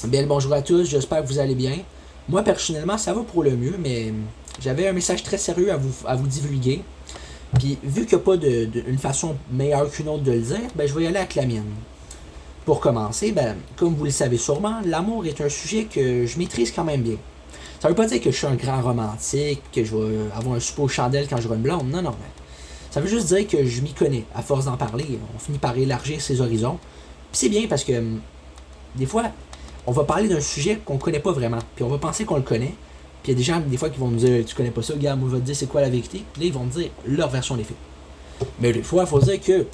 Bien le bonjour à tous, j'espère que vous allez bien. Moi personnellement ça va pour le mieux, mais j'avais un message très sérieux à vous divulguer. Puis vu qu'il n'y a pas une façon meilleure qu'une autre de le dire, ben, je vais y aller avec la mienne. Pour commencer, ben, comme vous le savez sûrement, l'amour est un sujet que je maîtrise quand même bien. Ça veut pas dire que je suis un grand romantique, que je vais avoir un souper aux chandelles quand j'aurai une blonde, non, non. Mais ça veut juste dire que je m'y connais. À force d'en parler, on finit par élargir ses horizons. Puis c'est bien parce que des fois, on va parler d'un sujet qu'on connaît pas vraiment. Puis on va penser qu'on le connaît. Puis il y a des gens, des fois, qui vont nous dire tu connais pas ça, gars, moi je vais te dire c'est quoi la vérité. Puis là, ils vont me dire leur version des faits. Mais des fois, il faut dire que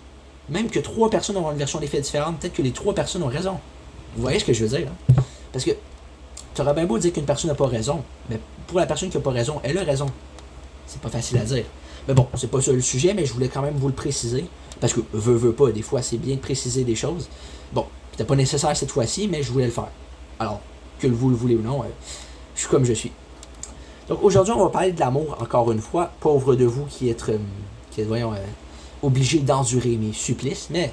même que trois personnes auront une version des faits différente, peut-être que les trois personnes ont raison. Vous voyez ce que je veux dire, hein? Parce que tu auras bien beau dire qu'une personne n'a pas raison, mais pour la personne qui n'a pas raison, elle a raison. C'est pas facile à dire. Mais bon, c'est pas ça le sujet, mais je voulais quand même vous le préciser. Parce que veut pas, des fois c'est bien de préciser des choses. Bon, c'était pas nécessaire cette fois-ci, mais je voulais le faire. Alors, que vous le voulez ou non, je suis comme je suis. Donc aujourd'hui, on va parler de l'amour, encore une fois. Pauvre de vous qui êtes voyons, obligé d'endurer mes supplices. Mais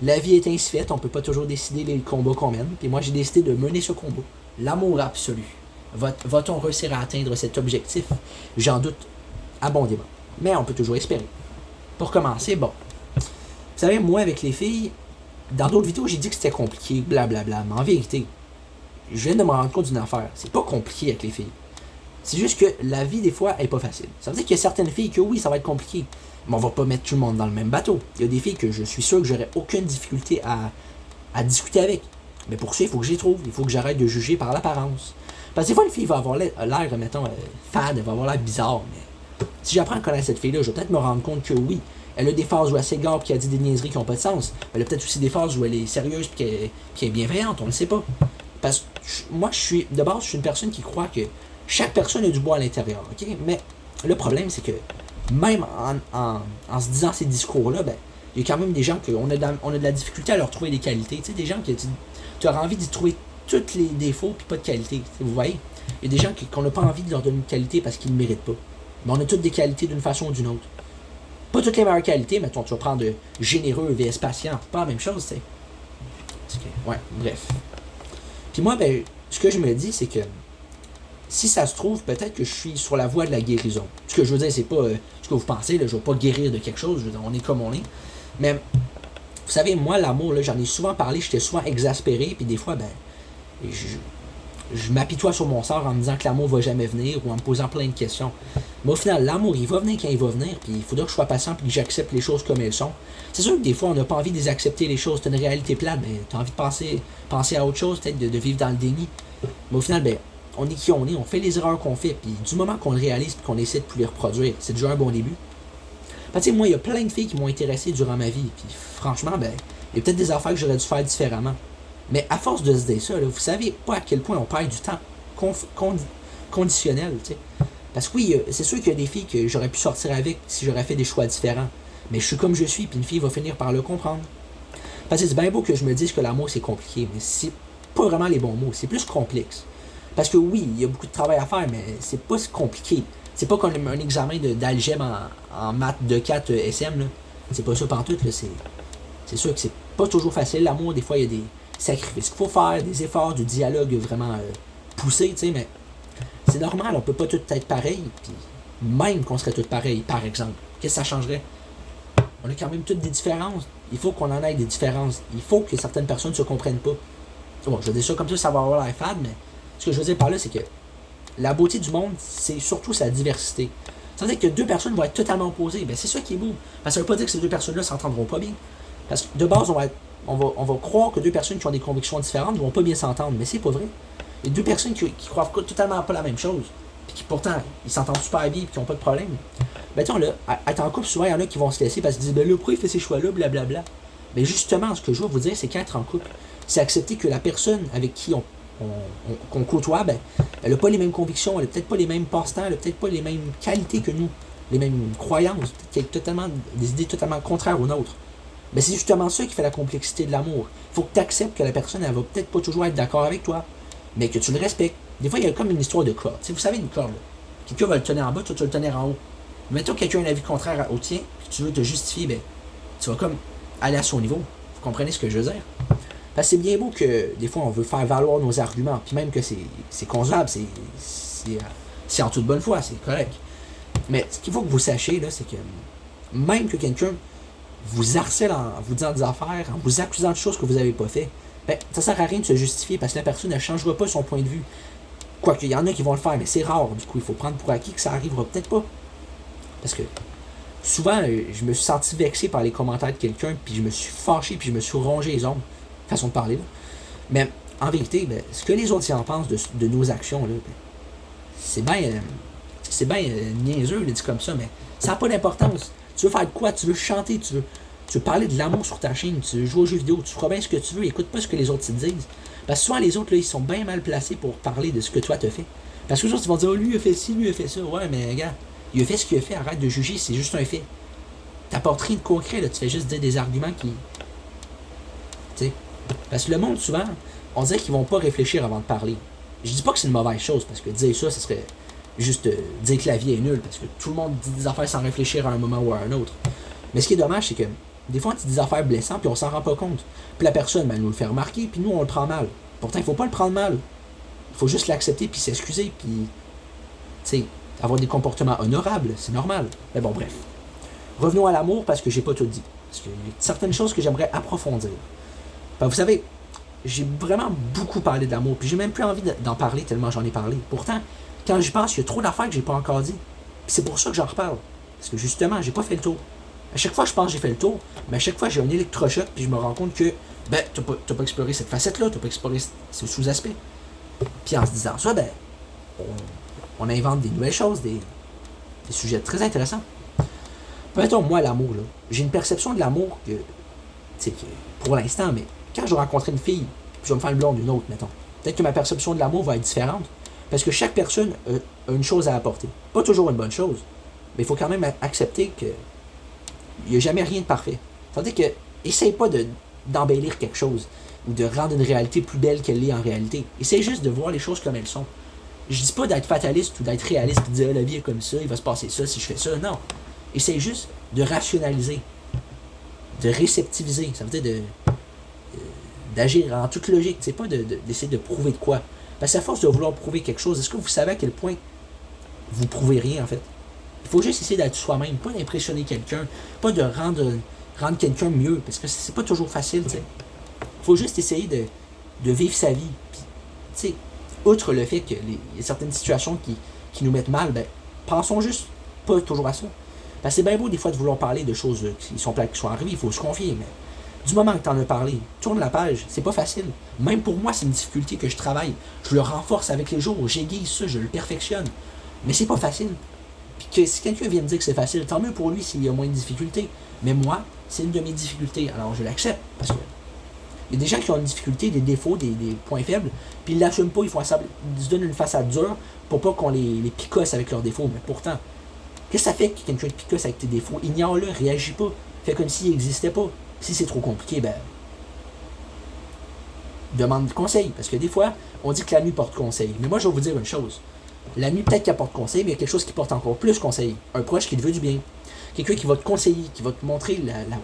la vie est ainsi faite, on peut pas toujours décider les combats qu'on mène. Puis moi, j'ai décidé de mener ce combat. L'amour absolu. Va-t-on réussir à atteindre cet objectif? J'en doute abondamment. Mais on peut toujours espérer. Pour commencer, bon. Vous savez, moi, avec les filles, dans d'autres vidéos, j'ai dit que c'était compliqué, blablabla. Mais en vérité, je viens de me rendre compte d'une affaire. C'est pas compliqué avec les filles. C'est juste que la vie, des fois, est pas facile. Ça veut dire qu'il y a certaines filles que oui, ça va être compliqué. Mais on va pas mettre tout le monde dans le même bateau. Il y a des filles que je suis sûr que j'aurais aucune difficulté à discuter avec. Mais pour ça, il faut que j'y trouve. Il faut que j'arrête de juger par l'apparence. Parce que des fois, une fille va avoir l'air, mettons, fade, elle va avoir l'air bizarre. Mais si j'apprends à connaître cette fille-là, je vais peut-être me rendre compte que oui, elle a des phases où elle s'égare et qu'elle dit des niaiseries qui n'ont pas de sens. Elle a peut-être aussi des phases où elle est sérieuse et qu'elle est bienveillante, on ne le sait pas. Parce que moi, de base, je suis une personne qui croit que chaque personne a du bois à l'intérieur, ok? Mais le problème, c'est que même en se disant ces discours-là, ben, il y a quand même des gens qu'on a de la difficulté à leur trouver des qualités. Tu sais, des gens que tu auras envie d'y trouver tous les défauts puis pas de qualité. Vous voyez? Il y a des gens qu'on n'a pas envie de leur donner une qualité parce qu'ils ne méritent pas. Mais on a toutes des qualités d'une façon ou d'une autre. Pas toutes les meilleures qualités, mettons, tu vas prendre de généreux vs patient. Pas la même chose, tu sais. Ouais, bref. Puis moi, ben, ce que je me dis, c'est que si ça se trouve, peut-être que je suis sur la voie de la guérison. Ce que je veux dire, c'est pas ce que vous pensez, là, je veux pas guérir de quelque chose, je veux dire, on est comme on est. Mais, vous savez, moi, l'amour, là, j'en ai souvent parlé, j'étais souvent exaspéré, puis des fois, ben, je m'apitoie sur mon sort en me disant que l'amour va jamais venir ou en me posant plein de questions. Mais au final, l'amour, il va venir quand il va venir, puis il faudra que je sois patient puis que j'accepte les choses comme elles sont. C'est sûr que des fois, on n'a pas envie de les accepter, les choses, c'est une réalité plate, mais tu as envie de penser à autre chose, peut-être de vivre dans le déni. Mais au final, ben, on est qui on est, on fait les erreurs qu'on fait, puis du moment qu'on le réalise et qu'on essaie de plus les reproduire, c'est déjà un bon début. Parce que moi, il y a plein de filles qui m'ont intéressé durant ma vie, puis franchement, ben, il y a peut-être des affaires que j'aurais dû faire différemment. Mais à force de se dire ça, là, vous savez pas à quel point on perd du temps conditionnel, tu sais. Parce que oui, c'est sûr qu'il y a des filles que j'aurais pu sortir avec si j'aurais fait des choix différents. Mais je suis comme je suis, puis une fille va finir par le comprendre. Parce que c'est bien beau que je me dise que l'amour c'est compliqué, mais c'est pas vraiment les bons mots, c'est plus complexe. Parce que oui, il y a beaucoup de travail à faire, mais c'est pas si compliqué. C'est pas comme un examen d'algèbre en maths de 4 SM, là. C'est pas ça pantoute, là. C'est sûr que c'est pas toujours facile. L'amour, des fois, il y a des sacrifices qu'il faut faire, des efforts, du dialogue vraiment poussé, tu sais, mais c'est normal, on peut pas tout être pareil, puis même qu'on serait tous pareils, par exemple. Qu'est-ce que ça changerait? On a quand même toutes des différences. Il faut qu'on en ait des différences. Il faut que certaines personnes ne se comprennent pas. Bon, je dis ça comme ça va avoir l'air fade, mais ce que je veux dire par là, c'est que la beauté du monde, c'est surtout sa diversité. Ça veut dire que deux personnes vont être totalement opposées. Ben, c'est ça qui est beau. Parce que ça veut pas dire que ces deux personnes-là s'entendront pas bien. Parce que de base, on va croire que deux personnes qui ont des convictions différentes ne vont pas bien s'entendre. Mais c'est pas vrai. Il y a deux personnes qui croient totalement pas la même chose. Puis qui pourtant, ils s'entendent super bien et qui n'ont pas de problème. Ben, tu sais, là, être en couple, souvent, il y en a qui vont se laisser parce qu'ils disent, ben là, pourquoi il fait ces choix-là, blablabla. Mais justement, ce que je veux vous dire, c'est qu'être en couple, c'est accepter que la personne avec qui qu'on côtoie, ben, elle n'a pas les mêmes convictions, elle n'a peut-être pas les mêmes passe-temps, elle n'a peut-être pas les mêmes qualités que nous, les mêmes croyances, des idées totalement contraires aux nôtres. Ben, c'est justement ça qui fait la complexité de l'amour. Il faut que tu acceptes que la personne, elle va peut-être pas toujours être d'accord avec toi, mais que tu le respectes. Des fois, il y a comme une histoire de corde. Si vous savez une corde, là. Quelqu'un va le tenir en bas, toi tu vas le tenir en haut. Mais mettons que quelqu'un a un avis contraire au tien, puis tu veux te justifier, ben, tu vas comme aller à son niveau. Vous comprenez ce que je veux dire? Parce que c'est bien beau que des fois on veut faire valoir nos arguments, puis même que c'est concevable, c'est en toute bonne foi, c'est correct. Mais ce qu'il faut que vous sachiez, là, c'est que même que quelqu'un vous harcèle en vous disant des affaires, en vous accusant de choses que vous n'avez pas fait, ben, ça sert à rien de se justifier parce que la personne ne changera pas son point de vue. Quoique, il y en a qui vont le faire, mais c'est rare. Du coup, il faut prendre pour acquis que ça arrivera peut-être pas. Parce que souvent, je me suis senti vexé par les commentaires de quelqu'un, puis je me suis fâché, puis je me suis rongé les ongles. Façon de parler, là. Mais en vérité, ben, ce que les autres y en pensent de nos actions, là, ben, c'est bien niaiseux, dit comme ça, mais ça n'a pas d'importance. Tu veux faire de quoi? Tu veux chanter, tu veux parler de l'amour sur ta chaîne, tu veux jouer aux jeux vidéo, tu feras bien ce que tu veux, écoute pas ce que les autres te disent. Parce que souvent, les autres, là, ils sont bien mal placés pour parler de ce que toi t'as fait. Parce que les autres, ils vont dire, oh, lui, il a fait ci, lui, il a fait ça. Ouais, mais regarde, il a fait ce qu'il a fait, arrête de juger, c'est juste un fait. T'apportes rien de concret, là, tu fais juste dire des arguments qui. Tu sais. Parce que le monde, souvent, on dirait qu'ils vont pas réfléchir avant de parler. Je dis pas que c'est une mauvaise chose, parce que dire ça, ce serait juste dire que la vie est nulle, parce que tout le monde dit des affaires sans réfléchir à un moment ou à un autre. Mais ce qui est dommage, c'est que des fois, on dit des affaires blessantes, puis on s'en rend pas compte. Puis la personne, ben, elle nous le fait remarquer, puis nous, on le prend mal. Pourtant, il faut pas le prendre mal. Il faut juste l'accepter, puis s'excuser, puis, tu sais, avoir des comportements honorables, c'est normal. Mais bon, bref. Revenons à l'amour, parce que j'ai pas tout dit. Parce qu'il y a certaines choses que j'aimerais approfondir. Ben, vous savez, j'ai vraiment beaucoup parlé d'amour, puis j'ai même plus envie d'en parler tellement j'en ai parlé. Pourtant, quand j'y pense, il y a trop d'affaires que j'ai pas encore dit. Puis c'est pour ça que j'en reparle. Parce que justement, j'ai pas fait le tour. À chaque fois, je pense que j'ai fait le tour, mais à chaque fois, j'ai un électrochoc, puis je me rends compte que, ben, t'as pas exploré cette facette-là, t'as pas exploré ce sous-aspect. Puis en se disant ça, ben, on invente des nouvelles choses, des sujets très intéressants. Mettons, moi, l'amour, là, j'ai une perception de l'amour que, tu sais, pour l'instant, mais quand je vais rencontrer une fille, puis je vais me faire une blonde d'une autre, mettons, peut-être que ma perception de l'amour va être différente, parce que chaque personne a une chose à apporter. Pas toujours une bonne chose, mais il faut quand même accepter que il n'y a jamais rien de parfait. Tandis que, essaye pas d'embellir quelque chose, ou de rendre une réalité plus belle qu'elle l'est en réalité. Essaye juste de voir les choses comme elles sont. Je dis pas d'être fataliste ou d'être réaliste et de dire la vie est comme ça, il va se passer ça si je fais ça. Non. Essaye juste de rationaliser, de réceptiviser. Ça veut dire d'agir en toute logique. C'est pas d'essayer de prouver de quoi. Parce qu'à force de vouloir prouver quelque chose, est-ce que vous savez à quel point vous prouvez rien en fait? Il faut juste essayer d'être soi-même, pas d'impressionner quelqu'un, pas de rendre quelqu'un mieux, parce que c'est pas toujours facile, tu sais. Il faut juste essayer de vivre sa vie. Puis, tu sais, outre le fait qu'il y a certaines situations qui nous mettent mal, ben, pensons juste pas toujours à ça. Parce que c'est bien beau des fois de vouloir parler de choses qui sont arrivées, il faut se confier, mais du moment que tu en as parlé, tourne la page, c'est pas facile. Même pour moi, c'est une difficulté que je travaille. Je le renforce avec les jours, j'aiguise ça, je le perfectionne. Mais c'est pas facile. Puis que si quelqu'un vient me dire que c'est facile, tant mieux pour lui s'il y a moins de difficultés. Mais moi, c'est une de mes difficultés. Alors je l'accepte. Parce que il y a des gens qui ont une difficulté, des défauts, des points faibles, puis ils l'assument pas, ils se donnent une façade dure pour pas qu'on les picosse avec leurs défauts. Mais pourtant, qu'est-ce que ça fait que quelqu'un te picosse avec tes défauts? Ignore-le, réagis pas. Fais comme s'il n'existait pas. Si c'est trop compliqué, ben demande conseil. Parce que des fois, on dit que la nuit porte conseil. Mais moi, je vais vous dire une chose. La nuit, peut-être qu'elle porte conseil, mais il y a quelque chose qui porte encore plus conseil. Un proche qui te veut du bien. Quelqu'un qui va te conseiller, qui va te montrer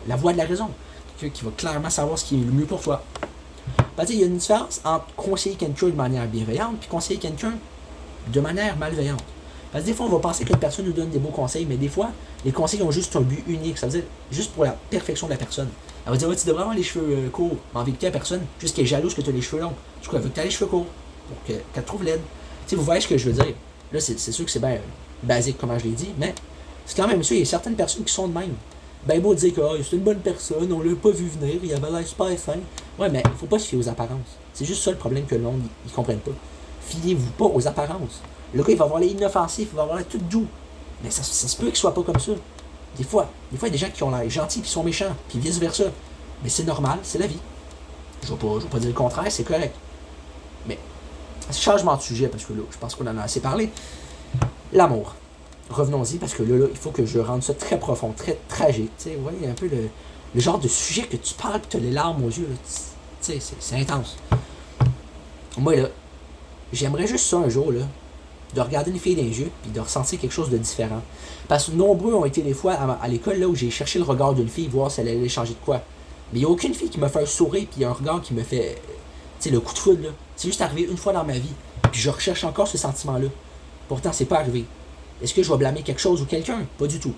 la voie de la raison. Quelqu'un qui va clairement savoir ce qui est le mieux pour toi. Parce qu'il y a une différence entre conseiller quelqu'un de manière bienveillante et conseiller quelqu'un de manière malveillante. Parce que des fois, on va penser qu'une personne nous donne des beaux conseils, mais des fois, les conseils ont juste un but unique. Ça veut dire juste pour la perfection de la personne. Elle va dire, ouais, tu devrais avoir les cheveux courts. Mais en vérité, la personne, juste qu'elle est jalouse que tu as les cheveux longs. Du coup, elle veut que tu aies les cheveux courts. Pour qu'elle te trouve laide. Tu sais, vous voyez ce que je veux dire. Là, c'est sûr que c'est bien basique, comme je l'ai dit, mais c'est quand même sûr, il y a certaines personnes qui sont de même. Ben beau dire que c'est une bonne personne, on l'a pas vu venir, il avait l'air super fin. Ouais, mais il faut pas se fier aux apparences. C'est juste ça le problème que le monde, ils comprennent pas. Fiez-vous pas aux apparences. Le gars, il va avoir l'air inoffensif, il va avoir l'air tout doux. Mais ça se peut qu'il soit pas comme ça. Des fois, il y a des gens qui ont l'air gentils puis sont méchants, puis vice-versa. Mais c'est normal, c'est la vie. Je vais pas dire le contraire, c'est correct. Mais, changement de sujet, parce que là, je pense qu'on en a assez parlé. L'amour. Revenons-y, parce que là, il faut que je rende ça très profond, très tragique. Tu sais, vous voyez un peu le genre de sujet que tu parles et tu as les larmes aux yeux. Tu sais, c'est intense. Moi, là, j'aimerais juste ça un jour, là, de regarder une fille dans les yeux et de ressentir quelque chose de différent. Parce que nombreux ont été les fois à l'école là où j'ai cherché le regard d'une fille, voir si elle allait changer de quoi. Mais il n'y a aucune fille qui m'a fait un sourire, puis un regard qui me fait, tu sais, le coup de foudre, là. C'est juste arrivé une fois dans ma vie. Puis je recherche encore ce sentiment-là. Pourtant, c'est pas arrivé. Est-ce que je vais blâmer quelque chose ou quelqu'un? Pas du tout.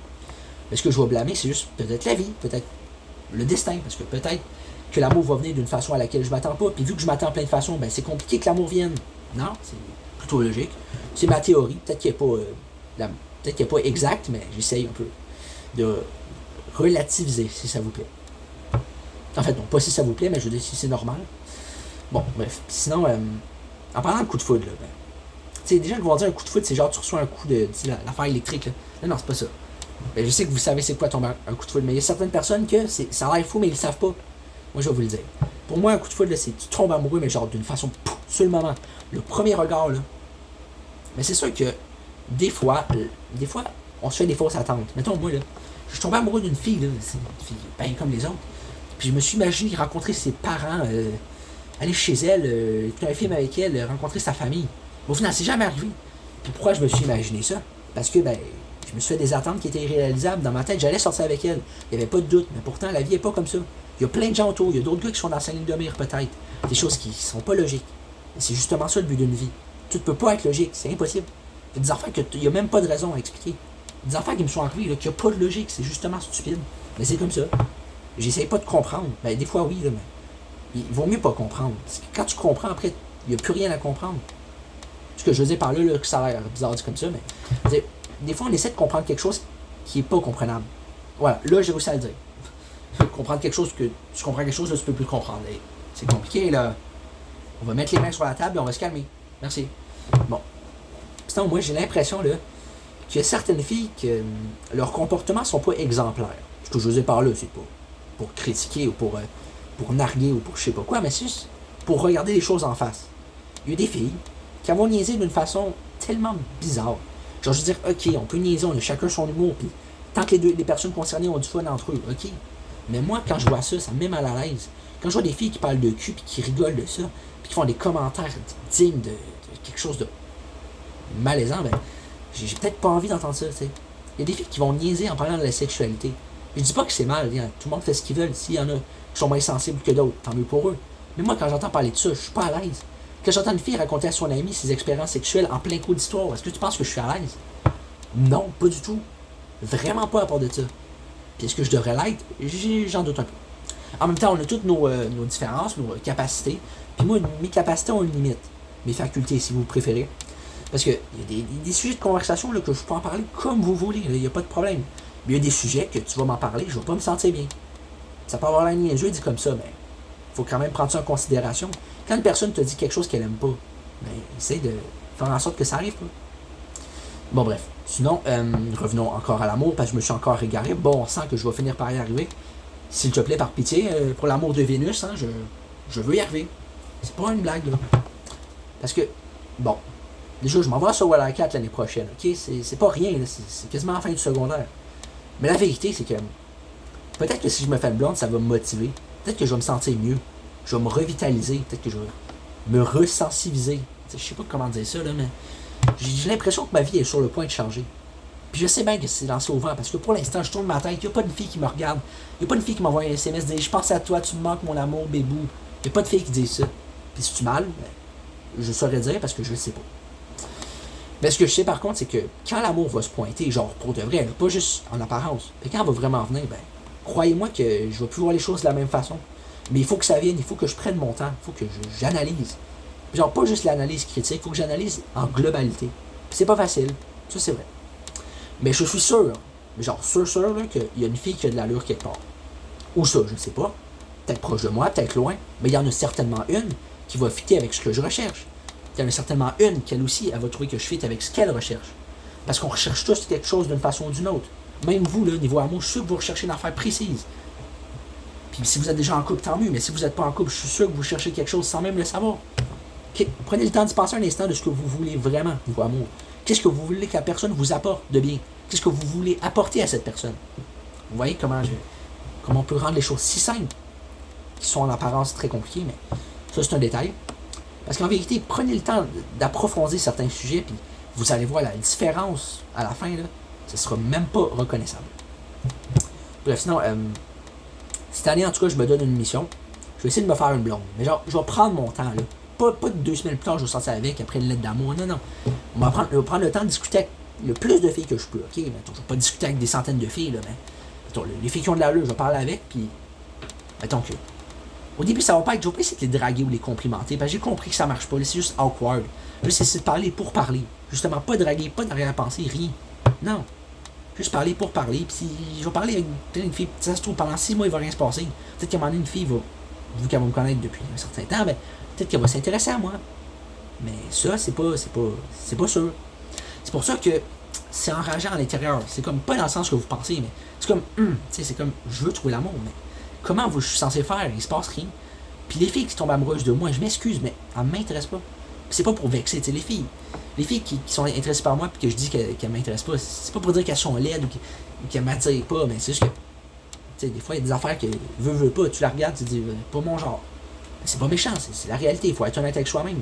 Est-ce que je vais blâmer? C'est juste peut-être la vie, peut-être le destin, parce que peut-être que l'amour va venir d'une façon à laquelle je m'attends pas. Puis vu que je m'attends plein de façons, ben c'est compliqué que l'amour vienne. Non, c'est plutôt logique. C'est ma théorie. Peut-être qu'elle n'est pas exacte, mais j'essaye un peu de relativiser, si ça vous plaît. En fait, non, pas si ça vous plaît, mais je veux dire si c'est normal. Bon, bref. Sinon, en parlant de coup de foudre, là, ben, tu sais, déjà, ils vont dire un coup de foudre, c'est genre tu reçois un coup de, l'affaire électrique, là. Non, c'est pas ça. Ben, je sais que vous savez c'est quoi tomber un coup de foudre, mais il y a certaines personnes que ça a l'air fou, mais ils le savent pas. Moi, je vais vous le dire. Pour moi, un coup de foudre, là, c'est tu tombes amoureux, mais genre d'une façon, sur le moment. Le premier regard, là. Mais c'est sûr que des fois, on se fait des fausses attentes. Mettons, moi, là, je suis tombé amoureux d'une fille, là. C'est une fille bien comme les autres. Puis je me suis imaginé rencontrer ses parents, aller chez elle, écouter un film avec elle, rencontrer sa famille. Au final, c'est jamais arrivé. Puis pourquoi je me suis imaginé ça? Parce que, ben, je me suis fait des attentes qui étaient irréalisables. Dans ma tête, j'allais sortir avec elle. Il n'y avait pas de doute. Mais pourtant, la vie n'est pas comme ça. Il y a plein de gens autour. Il y a d'autres gars qui sont dans sa ligne de mire, peut-être. Des choses qui sont pas logiques. Et c'est justement ça le but d'une vie. Tout ne peut pas être logique. C'est impossible. Il y a des affaires qu'il n'y a même pas de raison à expliquer. Des affaires qui me sont arrivées, là, qu'il n'y a pas de logique. C'est justement stupide. Mais c'est comme ça. J'essaye pas de comprendre. Ben, des fois, oui, là, mais il vaut mieux pas comprendre. Parce que quand tu comprends, après, il n'y a plus rien à comprendre. Ce que je veux dire par là, que ça a l'air bizarre dit comme ça, mais des fois, on essaie de comprendre quelque chose qui n'est pas comprenable. Voilà, là, j'ai réussi à le dire. Comprendre quelque chose que tu comprends quelque chose, là, tu peux plus le comprendre. Hey, c'est compliqué, là. On va mettre les mains sur la table et on va se calmer. Merci. Bon. Sinon, moi, j'ai l'impression, là, qu'il y a certaines filles que leurs comportements sont pas exemplaires. Ce que je veux dire par là, c'est pas pour critiquer ou pour narguer ou pour je sais pas quoi, mais c'est juste pour regarder les choses en face. Il y a des filles qui vont niaiser d'une façon tellement bizarre. Genre, je veux dire, ok, on peut niaiser, on a chacun son humour, puis tant que les personnes concernées ont du fun entre eux, ok. Mais moi, quand je vois ça, ça me met mal à l'aise. Quand je vois des filles qui parlent de cul, puis qui rigolent de ça, puis qui font des commentaires dignes de quelque chose de malaisant, ben, j'ai peut-être pas envie d'entendre ça, tu sais. Il y a des filles qui vont niaiser en parlant de la sexualité. Je dis pas que c'est mal, hein. Tout le monde fait ce qu'ils veulent. S'il y en a qui sont moins sensibles que d'autres, tant mieux pour eux. Mais moi, quand j'entends parler de ça, je suis pas à l'aise. Quand j'entends une fille raconter à son ami ses expériences sexuelles en plein cours d'histoire, est-ce que tu penses que je suis à l'aise? Non, pas du tout. Vraiment pas à part de ça. Puis est-ce que je devrais l'être? J'en doute un peu. En même temps, on a toutes nos différences, nos capacités. Puis moi, mes capacités ont une limite. Mes facultés, si vous préférez. Parce qu'il y a des sujets de conversation là, que je peux en parler comme vous voulez. Il n'y a pas de problème. Mais il y a des sujets que tu vas m'en parler, je vais pas me sentir bien. Ça peut avoir la niaiseux dit comme ça, mais il faut quand même prendre ça en considération. Quand une personne te dit quelque chose qu'elle aime pas, ben, essaye de faire en sorte que ça arrive pas. Bon, bref. Sinon, revenons encore à l'amour, parce que je me suis encore égaré. Bon, on sent que je vais finir par y arriver. S'il te plaît, par pitié, pour l'amour de Vénus, hein, je veux y arriver. C'est pas une blague, là. Parce que, bon, déjà, je m'en vais sur Waller 4 l'année prochaine, ok? C'est pas rien, là. C'est quasiment la fin du secondaire. Mais la vérité, c'est que peut-être que si je me fais une blonde, ça va me motiver. Peut-être que je vais me sentir mieux. Je vais me revitaliser. Peut-être que je vais me resensibiliser. Je sais pas comment dire ça, là, mais j'ai l'impression que ma vie est sur le point de changer. Puis je sais bien que c'est lancé au vent, parce que pour l'instant, je tourne ma tête. Il n'y a pas de fille qui me regarde. Il n'y a pas de fille qui m'envoie un SMS disant « Je pense à toi, tu me manques, mon amour, bébou. » Il n'y a pas de fille qui dit ça. Puis si tu mal, ben, je saurais dire parce que je le sais pas. Mais ce que je sais par contre, c'est que quand l'amour va se pointer, genre pour de vrai, pas juste en apparence, mais quand elle va vraiment venir, ben, croyez-moi que je vais plus voir les choses de la même façon. Mais il faut que ça vienne, il faut que je prenne mon temps, il faut que j'analyse. Genre pas juste l'analyse critique, il faut que j'analyse en globalité. Puis c'est pas facile, ça c'est vrai. Mais je suis sûr, genre sûr là, qu'il y a une fille qui a de l'allure quelque part. Ou ça, je ne sais pas. Peut-être proche de moi, peut-être loin, mais il y en a certainement une qui va fitter avec ce que je recherche. Il y en a certainement une qu'elle aussi, elle va trouver que je fitte avec ce qu'elle recherche. Parce qu'on recherche tous quelque chose d'une façon ou d'une autre. Même vous, là, niveau amour, je suis sûr que vous recherchez une affaire précise. Puis si vous êtes déjà en couple, tant mieux, mais si vous n'êtes pas en couple, je suis sûr que vous cherchez quelque chose sans même le savoir. Okay. Prenez le temps de penser un instant de ce que vous voulez vraiment, niveau amour. Qu'est-ce que vous voulez que la personne vous apporte de bien? Qu'est-ce que vous voulez apporter à cette personne? Vous voyez comment on peut rendre les choses si simples, qui sont en apparence très compliquées, mais ça c'est un détail. Parce qu'en vérité, prenez le temps d'approfondir certains sujets, puis vous allez voir la différence à la fin, là, ce sera même pas reconnaissable. Bref, sinon, Cette année, en tout cas, je me donne une mission. Je vais essayer de me faire une blonde. Mais genre, je vais prendre mon temps, là. Pas de 2 semaines plus tard, je vais sortir avec, après une lettre d'amour. Non, non. On va prendre le temps de discuter avec le plus de filles que je peux, ok? Mettons, je vais pas discuter avec des centaines de filles, là, mais mettons, les filles qui ont de l'allure, je vais parler avec, puis mettons que au début, ça va pas être, je vais pas essayer de les draguer ou les complimenter, parce que j'ai compris que ça marche pas, là, c'est juste awkward. Juste essayer de parler pour parler. Justement, pas draguer, pas d'arrière-pensée, rien. Non. Juste parler pour parler, puis je vais parler avec plein de filles, ça se trouve, pendant 6 mois, il va rien se passer. Peut-être qu'à un moment donné, une fille va, vu qu'elle va me connaître depuis un certain temps, ben, peut-être qu'elle va s'intéresser à moi. Mais ça, c'est pas sûr. C'est pour ça que c'est enrageant à l'intérieur. C'est comme, pas dans le sens que vous pensez, mais c'est comme, tu sais, c'est comme, je veux trouver l'amour, mais comment je suis censé faire? Il se passe rien. Puis les filles qui tombent amoureuses de moi, je m'excuse, mais elles m'intéressent pas. Puis c'est pas pour vexer, tu sais, les filles qui sont intéressées par moi, puis que je dis qu'elles m'intéressent pas, c'est pas pour dire qu'elles sont laides ou qu'elles m'attirent pas, mais c'est juste que, tu sais, des fois, il y a des affaires que, veux pas, tu la regardes, tu te dis, pas mon genre. C'est pas méchant, c'est la réalité, il faut être honnête avec soi-même.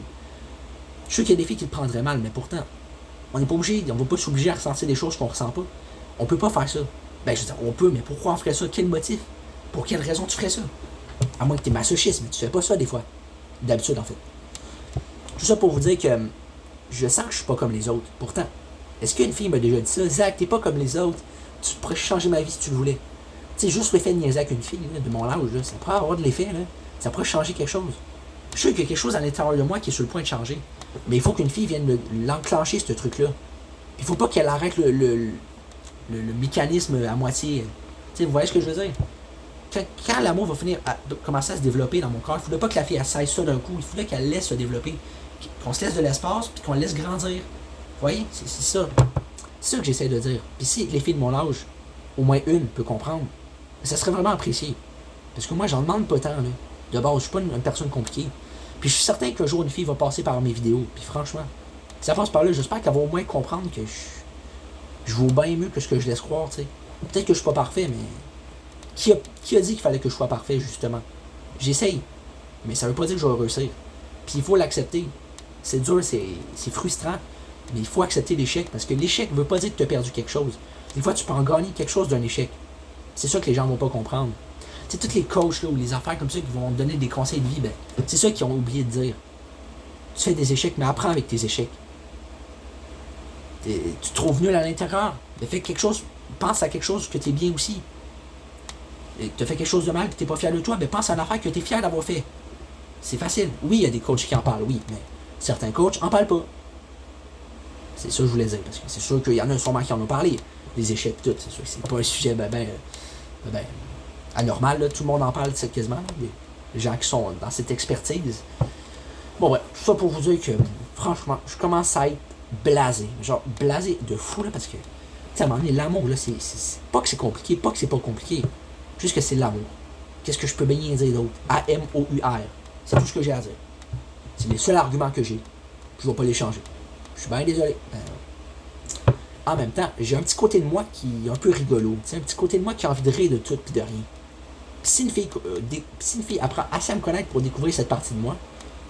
Je sais qu'il y a des filles qui le prendraient mal, mais pourtant, on n'est pas obligé, on va pas s'obliger à ressentir des choses qu'on ressent pas. On peut pas faire ça. Ben, je veux dire, on peut, mais pourquoi on ferait ça? Quel motif? Pour quelle raison tu ferais ça? À moins que tu es masochiste, mais tu fais pas ça des fois. D'habitude, en fait. Tout ça pour vous dire que je sens que je suis pas comme les autres. Pourtant, est-ce qu'une fille m'a déjà dit ça? Zach, t'es pas comme les autres. Tu pourrais changer ma vie si tu le voulais. Tu sais, juste l'effet de niaiser avec une fille, là, de mon âge, là, ça pourrait avoir de l'effet, là. Ça pourrait changer quelque chose. Je sais qu'il y a quelque chose à l'intérieur de moi qui est sur le point de changer. Mais il faut qu'une fille vienne l'enclencher, ce truc-là. Il faut pas qu'elle arrête le mécanisme à moitié. Tu sais, vous voyez ce que je veux dire? Quand l'amour va commencer à se développer dans mon corps, il ne faudrait pas que la fille elle cesse ça d'un coup. Il faudrait qu'elle laisse se développer. Qu'on se laisse de l'espace, puis qu'on laisse grandir. Vous voyez? C'est ça. C'est ça que j'essaie de dire. Puis si les filles de mon âge, au moins une, peut comprendre, ça serait vraiment apprécié. Parce que moi, j'en demande pas tant, là. De base, je suis pas une personne compliquée. Puis je suis certain qu'un jour, une fille va passer par mes vidéos. Puis franchement, si ça passe par là, j'espère qu'elle va au moins comprendre que je vaux bien mieux que ce que je laisse croire, tu sais. Peut-être que je suis pas parfait, mais qui a dit qu'il fallait que je sois parfait, justement? J'essaye, mais ça veut pas dire que je vais réussir. Puis il faut l'accepter. C'est dur, c'est frustrant, mais il faut accepter l'échec, parce que l'échec ne veut pas dire que tu as perdu quelque chose. Des fois, tu peux en gagner quelque chose d'un échec. C'est ça que les gens ne vont pas comprendre. Tu sais, tous les coachs là, ou les affaires comme ça qui vont te donner des conseils de vie, ben, c'est ça qu'ils ont oublié de dire. Tu fais des échecs, mais apprends avec tes échecs. Tu te trouves nul à l'intérieur, ben, fais quelque chose, pense à quelque chose que tu es bien aussi. Tu as fait quelque chose de mal que tu n'es pas fier de toi, ben pense à une affaire que tu es fier d'avoir fait. C'est facile. Oui, il y a des coachs qui en parlent, oui, mais certains coachs en parlent pas. C'est ça que je voulais dire, parce que c'est sûr qu'il y en a sûrement qui en ont parlé. Les échecs et tout, c'est sûr que c'est pas un sujet anormal, là. Tout le monde en parle quasiment, là. Les gens qui sont dans cette expertise. Bon, ouais, tout ça pour vous dire que, franchement, je commence à être blasé. Genre, blasé de fou, là, parce que, tu sais, à un moment donné, l'amour, là, c'est pas que c'est compliqué, pas que c'est pas compliqué. Juste que c'est l'amour. Qu'est-ce que je peux bien dire d'autre? A-M-O-U-R. C'est tout ce que j'ai à dire. C'est les seuls arguments que j'ai. Je vais pas les changer. Je suis bien désolé. En même temps, j'ai un petit côté de moi qui est un peu rigolo. Un petit côté de moi qui a envie de rire de tout et de rien. Si une fille apprend assez à me connaître pour découvrir cette partie de moi,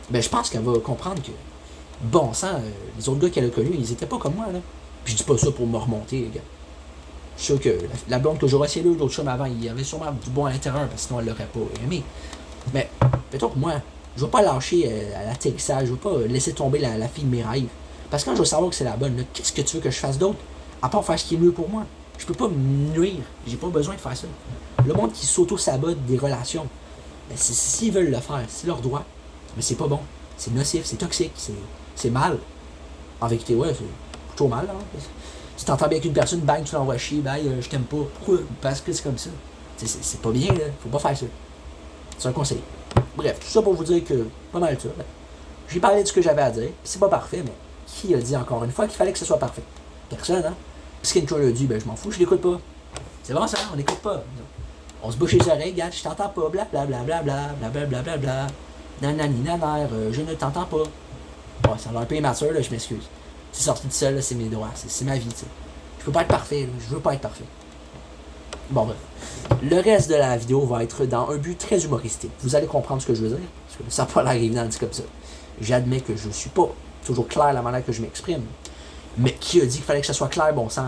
ben je pense qu'elle va comprendre que, bon sang, les autres gars qu'elle a connus, ils étaient pas comme moi, là. Puis je dis pas ça pour me remonter, les gars. Je suis sûr que la blonde que j'aurais essayé l'autre chum avant, il y avait sûrement du bon à l'intérieur, parce que sinon elle l'aurait pas aimé. Mais, mettons que moi, je vais pas lâcher à l'atterrissage, je vais pas laisser tomber la fille de mes rêves. Parce que quand je veux savoir que c'est la bonne, qu'est-ce que tu veux que je fasse d'autre, à part faire ce qui est mieux pour moi? Je peux pas me nuire, j'ai pas besoin de faire ça. Le monde qui s'auto-sabote des relations, ben s'ils veulent le faire, c'est leur droit. Mais c'est pas bon, c'est nocif, c'est toxique, c'est mal. En vérité, ouais, c'est plutôt mal, hein. Tu t'entends bien avec une personne, bang, tu l'envoies chier, bang, je t'aime pas. Pourquoi? Parce que c'est comme ça. C'est pas bien, là. Faut pas faire ça. C'est un conseil. Bref, tout ça pour vous dire que, pas mal ça. J'ai parlé de ce que j'avais à dire. C'est pas parfait, mais qui a dit encore une fois qu'il fallait que ce soit parfait? Personne, hein? Skinker l'a dit, ben je m'en fous, je l'écoute pas. C'est bon ça, on l'écoute pas. On se bouche les oreilles, regarde, je t'entends pas, blablabla, blablabla, nanani nanar, je ne t'entends pas. Bon, ça va un peu immature, là, je m'excuse. C'est sorti de seul, là, c'est mes droits, c'est ma vie, tu sais. Je peux pas être parfait, là, je veux pas être parfait. Bon, bref. Le reste de la vidéo va être dans un but très humoristique. Vous allez comprendre ce que je veux dire, parce que ça n'a pas l'air évident dit comme ça. J'admets que je suis pas toujours clair la manière que je m'exprime. Mais qui a dit qu'il fallait que ça soit clair, bon sang?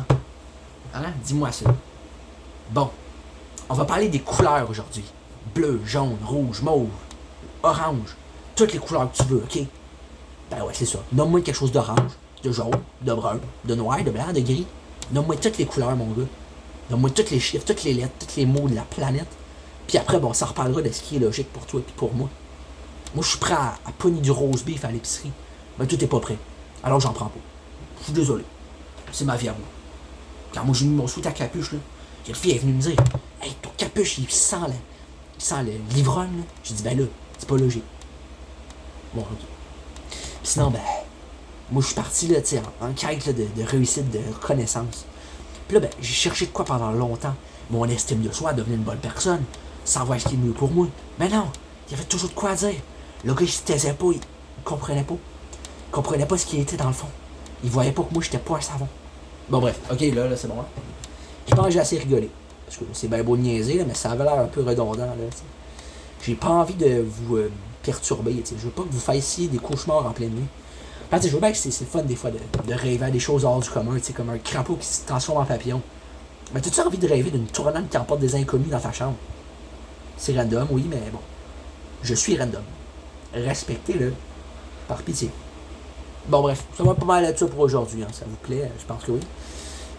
Hein? Dis-moi ça. Bon. On va parler des couleurs aujourd'hui. Bleu, jaune, rouge, mauve, orange. Toutes les couleurs que tu veux, ok? Ben ouais, c'est ça. Nomme-moi quelque chose d'orange, de jaune, de brun, de noir, de blanc, de gris. Nomme-moi toutes les couleurs, mon gars. Nomme-moi tous les chiffres, toutes les lettres, tous les mots de la planète. Puis après, bon, ça reparlera de ce qui est logique pour toi et pour moi. Moi, je suis prêt à pogner du rose beef à l'épicerie. Mais tout est pas prêt. Alors, j'en prends pas. Je suis désolé. C'est ma vie à moi. Quand moi, j'ai mis mon sweat à capuche, là, il y a une fille est venue me dire, hey, ton capuche, il sent l'ivrogne, là. J'ai dit, ben là, c'est pas logique. Bon, ok. Puis sinon, ben, moi, je suis parti, là, tu sais, en quête là, de réussite, de reconnaissance. Puis là, ben, j'ai cherché de quoi pendant longtemps. Mon estime de soi, devenir une bonne personne, savoir ce qui est mieux pour moi. Mais non, il y avait toujours de quoi à dire. Le gars, il se taisait pas, il comprenait pas. Il comprenait pas ce qui était dans le fond. Il voyait pas que moi, j'étais pas un savon. Bon, bref, ok, là, c'est bon. Hein? Je pense que j'ai assez rigolé. Parce que c'est bien beau de niaiser, là, mais ça avait l'air un peu redondant. Là, j'ai pas envie de vous perturber. T'sais. Je veux pas que vous fassiez des cauchemars en pleine nuit. Enfin, je veux bien que c'est fun des fois de rêver à des choses hors du commun, comme un crapaud qui se transforme en papillon. Mais t'as-tu envie de rêver d'une tournante qui emporte des inconnus dans ta chambre? C'est random, oui, mais bon. Je suis random. Respectez-le. Par pitié. Bon, bref, ça va pas mal être ça pour aujourd'hui. Hein. Ça vous plaît? Je pense que oui.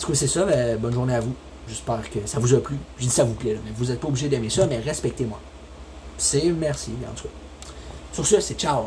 Du coup, c'est ça. Ben, bonne journée à vous. J'espère que ça vous a plu. Je dis ça vous plaît, là, mais vous n'êtes pas obligé d'aimer ça, mais respectez-moi. C'est merci, en tout cas. Sur ce, c'est ciao.